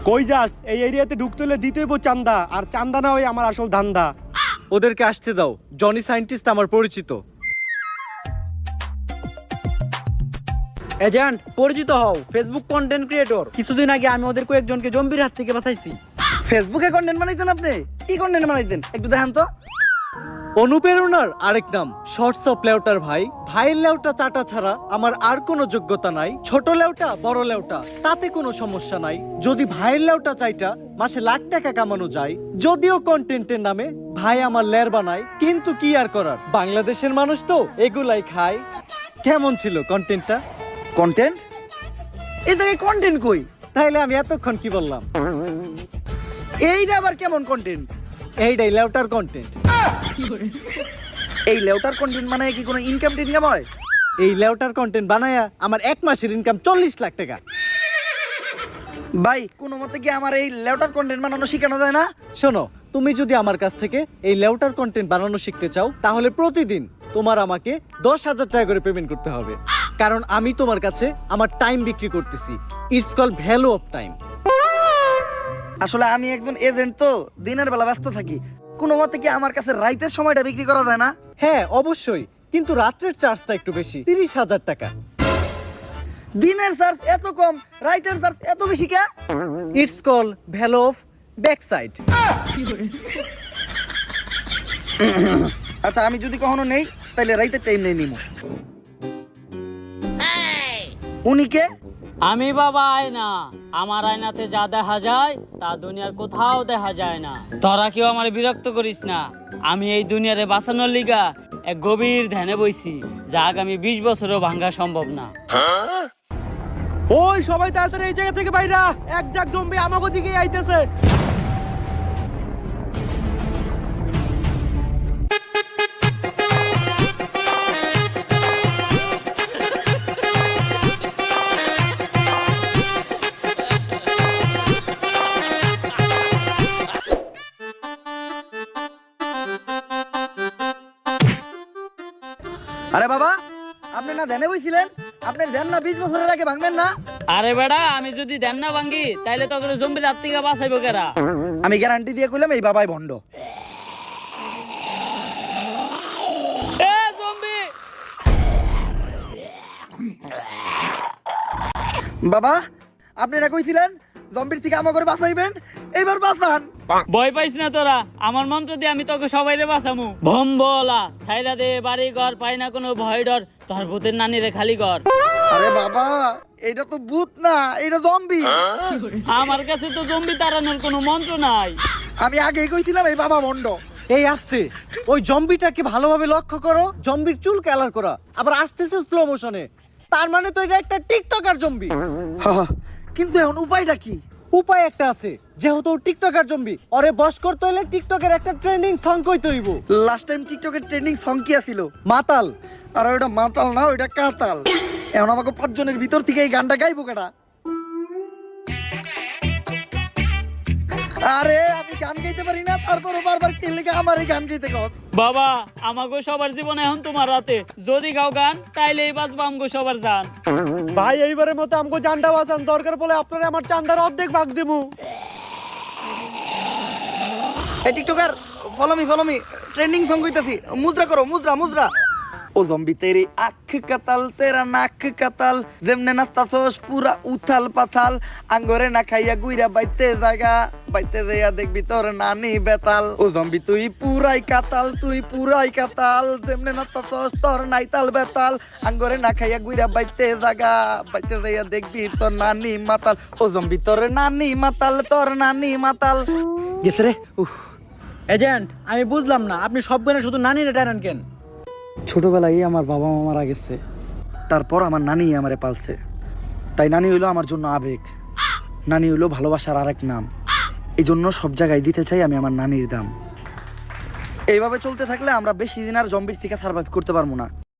কই যাস? এই এরিয়াতে ঢুকতে হলে দিতে হইব চান্দা, আর চান্দা না হয় আমার আসল ধান্দা। ওদেরকে আসতে দাও, জনি সায়েন্টিস্ট আমার পরিচিত। এজেন্ট পরিচিত হও, ফেসবুক কন্টেন্ট ক্রিয়েটর। কিছুদিন আগে আমি ওদের কয়েকজনকে জম্বির হাত থেকে বাঁচাইছি। ফেসবুকে কন্টেন্ট বানাইতেন আপনি? কি কন্টেন্ট বানাইতেন একটু দেখান তো। অনুপ্রেরণার আরেক নাম শর্টস অফ লেউটার ভাই। ভাইয়ের লেউটা চাটা ছাড়া আমার আর কোনো যোগ্যতা নাই। ছোট লেউটা বড় লেউটা তাতে কোনো সমস্যা নাই। যদি ভাইয়ের লেউটা চাইটা মাসে লাখ টাকা কামানো যায়, যদিও কন্টেন্টের নামে ভাই আমার লের বানায়, কিন্তু কি আর করার, বাংলাদেশের মানুষ তো এগুলাই খায়। কেমন ছিল কন্টেন্টটা? কন্টেন্ট? এই থেকে কন্টেন্ট কই? তাইলে আমি এতক্ষণ কি বললাম? এইটা আবার কেমন কন্টেন্ট? এইটাই লেউটার কন্টেন্ট। এই লেউটার কন্টেন্ট মানে কি কোনো ইনকাম টিনকাম হয়? এই লেউটার কন্টেন্ট বানায়া আমার এক মাসের ইনকাম 40 লাখ টাকা। ভাই কোনো মতে কি আমার এই লেউটার কন্টেন্ট বানানো শেখানো যায় না? শোনো, তুমি যদি আমার কাছ থেকে এই লেউটার কন্টেন্ট বানানো শিখতে চাও, তাহলে প্রতিদিন তোমার আমাকে 10,000 টাকা করে পেমেন্ট করতে হবে। কারণ আমি তোমার কাছে আমার টাইম বিক্রি করতেছি। It's call value of time. আসলে আমি একজন এজেন্ট, তো দিনের বেলা ব্যস্ত থাকি। কোনো মতে কি আমার কাছে রাইতের সময়টা বিক্রি করা যায় না? হ্যাঁ অবশ্যই, কিন্তু রাত্রের চার্জটা একটু বেশি, 30,000 টাকা। দিনের চার্জ এত কম, রাইতের চার্জ এত বেশি কে? It's call value of back side. আচ্ছা আমি যদি কখনো নেই তাহলে রাইতের টাইম নেই নিমো। উনি কে? আমি বাবা আয়না। আমার আয়নাতে যা দেখা যায় তা দুনিয়ার কোথাও দেখা যায় না। তোরা কেউ আমার বিরক্ত করিস না। আমি এই দুনিয়ারে বাঁচানোর লিগা এক গভীর ধ্যানে বইছি, যা আগামী 20 বছরও ভাঙা সম্ভব না। ওই সবাই তাড়াতাড়ি এই জায়গা থেকে বাইরা, এক জাক জম্বি আমাগো দিকেই আইতেছে। আরে বাবা, আপনি না ধ্যানে বইছিলেন? আপনার ধ্যান না 20 বছরের আগে ভাঙবেন না? আরে বেড়া, আমি যদি ধ্যান না ভাঙ্গি তাইলে তোকে জম্বির হাত থেকে বাঁচাইবো কেরা? আমি গ্যারান্টি দিয়ে কইলাম এই বাবাই ভণ্ড। এ জম্বি! বাবা আপনি না কইছিলেন জম্বির থেকে আমাকে বাঁচাইবেন, এইবার বাঁচান। ভয় পাইস না তোরা, আমার মন্ত্র দিয়ে আমি তোকে সবাইরে বাঁচামু। ভম্বলা সাইরা দে বাড়ি ঘর, পাই না কোনো ভয় ডর, তোর ভূতের নানিরে খালি ঘর। আরে বাবা এটা তো ভূত না, এটা জম্বি। আমার কাছে তো জম্বি তাড়ানোর কোনো মন্ত্র নাই। আমি আগেই কইছিলাম এই বাবা ভণ্ড। এই আসছে, ওই জম্বিটাকে ভালোভাবে লক্ষ্য করো। জম্বির চুল কালার করা, আবার আসতেছে স্লো মোশনে। তার মানে তো এটা একটা টিকটকার জম্বি। কিন্তু এখন উপায়টা কি? উপায় একটা আছে, যেহেতু টিকটকার জম্বি, ওরে বশ করতে হলে টিকটকের একটা ট্রেন্ডিং সং কইতে হইব। লাস্ট টাইম টিকটকের ট্রেন্ডিং সং কি ছিল? মাতাল। আর ওটা মাতাল না, ওইটা কাতাল। এখন আমাকে 5 জনের ভিতর থেকে এই গানটা গাইবো কেটা? আরে আমি গান গাইতে পারি না, তারপরও বারবার কি লেগে আমার এই গান গাইতে কস? বাবা আমাগো সবার জীবন এখন তোমার রাতে, যদি গাও গান তাইলে এই বাজবা আমগো সবার জান। ভাই এইবারের মতো আমগো জানটা বাঁচান, দরকার পড়লে আপনারা আমার চান্দার অর্ধেক ভাগ দিমু। এই TikToker follow me trending song কইতাছি, মুদ্রা করো, মুদ্রা মুদ্রা। ও জম্বি তেরি আখ কাতাল তেরা নাক কাতাল, যেমনে নাস্তাছস পুরা উথাল পাথাল, আঙ্গরে না খাইয়া গুইরা বাইতে জায়গা, বাইতে যাইয়া দেখবি তোর নানি বেতাল। ও জম্বি তুই পুরাই কাতাল, তুই পুরাই কাতাল, যেমনে নাস্তাছস তোর নাইতাল বেতাল, আঙ্গরে না খাইয়া গুইরা বাইতে জায়গা, বাইতে যাইয়া দেখবি তোর নানি মাতাল। ও জম্বি তোর নানি মাতাল, তোর নানি মাতাল। গেছে রে। এজেন্ট আমি বুঝলাম না, আপনি সব গানে শুধু নানিরে টানেন কেন? ছোটবেলায় আমার বাবা মা মারা গেছে, তারপর আমার নানি আমারে পালছে। তাই নানি হইলো আমার জন্য আবেগ, নানি হইলো ভালোবাসার আরেক নাম। এই জন্য সব জায়গায় দিতে চাই আমি আমার নানির দাম। এইভাবে চলতে থাকলে আমরা বেশি দিন আর জম্বির থেকে সার্ভাইভ করতে পারবো না।